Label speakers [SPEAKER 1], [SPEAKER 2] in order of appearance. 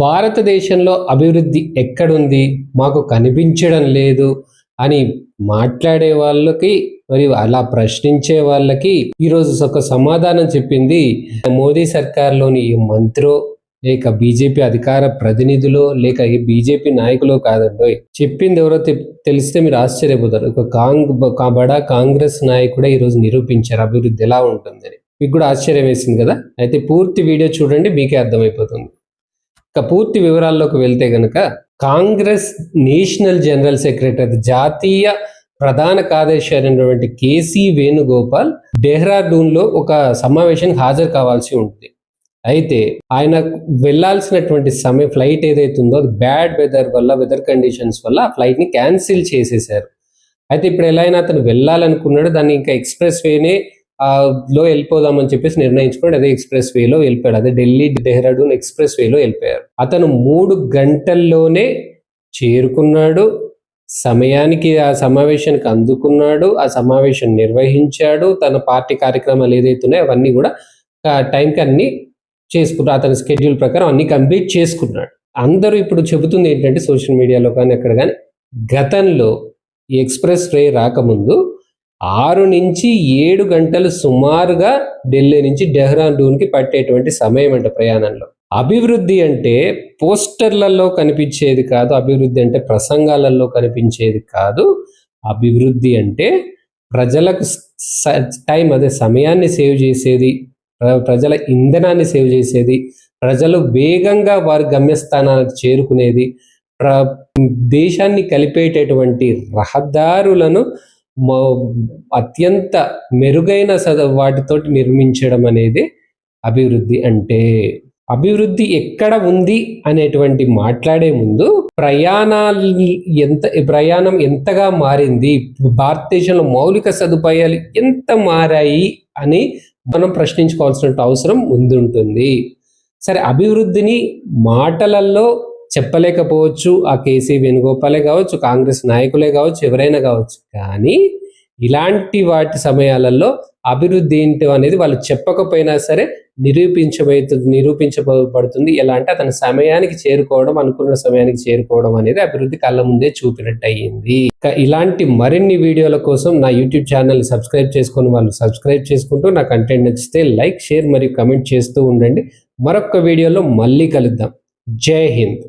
[SPEAKER 1] భారతదేశంలో అభివృద్ధి ఎక్కడుంది? మాకు కనిపించడం లేదు అని మాట్లాడే వాళ్ళకి, మరియు అలా ప్రశ్నించే వాళ్ళకి ఈరోజు ఒక సమాధానం చెప్పింది మోదీ సర్కార్‌లోని ఈ మంత్రో, లేక బీజేపీ అధికార ప్రతినిధులో, లేక ఈ బీజేపీ నాయకులో కాదండోయ్. చెప్పింది ఎవరో తెలిస్తే మీరు ఆశ్చర్యపోతారు. ఒక బడా కాంగ్రెస్ నాయకుడే ఈరోజు నిరూపించారు అభివృద్ధి ఎలా ఉంటుందని. మీకు కూడా ఆశ్చర్యం వేసింది కదా? అయితే పూర్తి వీడియో చూడండి, మీకే అర్థమైపోతుంది. ఇక పూర్తి వివరాల్లోకి వెళ్తే గనక, కాంగ్రెస్ నేషనల్ జనరల్ సెక్రటరీ, జాతీయ ప్రధాన కార్యదర్శి అయినటువంటి కేసీ వేణుగోపాల్ డెహ్రాడూన్లో ఒక సమావేశానికి హాజరు కావాల్సి ఉంటుంది. అయితే ఆయన వెళ్లాల్సినటువంటి సమయం, ఫ్లైట్ ఏదైతే ఉందో అది బ్యాడ్ వెదర్ కండిషన్స్ వల్ల ఆ ఫ్లైట్ని క్యాన్సిల్ చేసేశారు. అయితే ఇప్పుడు ఎలా అయినా అతను వెళ్ళాలనుకున్నాడు, దాన్ని ఇంకా ఎక్స్ప్రెస్ వేనే లో వెళ్ళిపోదామని చెప్పేసి నిర్ణయించుకున్నాడు. అదే ఎక్స్ప్రెస్ వేలో వెళ్ళిపోయాడు. అదే ఢిల్లీ డెహ్రాడూన్ ఎక్స్ప్రెస్ వేలో వెళ్ళిపోయారు. అతను 3 గంటల్లోనే చేరుకున్నాడు, సమయానికి ఆ సమావేశానికి అందుకున్నాడు, ఆ సమావేశం నిర్వహించాడు, తన పార్టీ కార్యక్రమాలు ఏదైతే ఉన్నాయో అవన్నీ కూడా టైంకి అన్ని చేసుకున్నాడు. అతని స్కెడ్యూల్ ప్రకారం అన్ని కంప్లీట్ చేసుకున్నాడు. అందరూ ఇప్పుడు చెబుతుంది ఏంటంటే, సోషల్ మీడియాలో కానీ ఎక్కడ కానీ, గతంలో ఈ ఎక్స్ప్రెస్ వే రాకముందు 6 నుంచి 7 గంటలు సుమారుగా ఢిల్లీ నుంచి డెహ్రాడూన్కి పట్టేటువంటి సమయం అంట ప్రయాణంలో. అభివృద్ధి అంటే పోస్టర్లలో కనిపించేది కాదు, అభివృద్ధి అంటే ప్రసంగాలలో కనిపించేది కాదు. అభివృద్ధి అంటే ప్రజలకు టైం, అదే సమయాన్ని సేవ్ చేసేది, ప్రజల ఇంధనాన్ని సేవ్ చేసేది, ప్రజలు వేగంగా వారి గమ్యస్థానాలకు చేరుకునేది, దేశాన్ని కలిపేటటువంటి రహదారులను అత్యంత మెరుగైన వాటితోటి నిర్మించడం అనేది అభివృద్ధి అంటే. అభివృద్ధి ఎక్కడ ఉంది అనేటువంటి మాట్లాడే ముందు ప్రయాణం ఎంతగా మారింది, భారతదేశంలో మౌలిక సదుపాయాలు ఎంత మారాయి అని మనం ప్రశ్నించుకోవాల్సిన అవసరం ముందుంటుంది. సరే, అభివృద్ధిని మాటలలో చెప్పలేకపోవచ్చు, ఆ కేసీ వేణుగోపాలే కావచ్చు, కాంగ్రెస్ నాయకులే కావచ్చు, ఎవరైనా కావచ్చు. కానీ ఇలాంటి వాటి సమయాలలో అభివృద్ధి ఏంటో అనేది వాళ్ళు చెప్పకపోయినా సరే నిరూపించబడుతుంది. ఎలా అంటే అతని సమయానికి చేరుకోవడం, అనుకున్న సమయానికి చేరుకోవడం అనేది అభివృద్ధి కళ్ళ ముందే చూపినట్టు అయ్యింది. ఇలాంటి మరిన్ని వీడియోల కోసం నా యూట్యూబ్ ఛానల్ సబ్స్క్రైబ్ చేసుకుని వాళ్ళు సబ్స్క్రైబ్ చేసుకుంటూ, నా కంటెంట్ నచ్చితే లైక్, షేర్ మరియు కమెంట్ చేస్తూ ఉండండి. మరొక వీడియోలో మళ్ళీ కలుద్దాం. జై హింద్.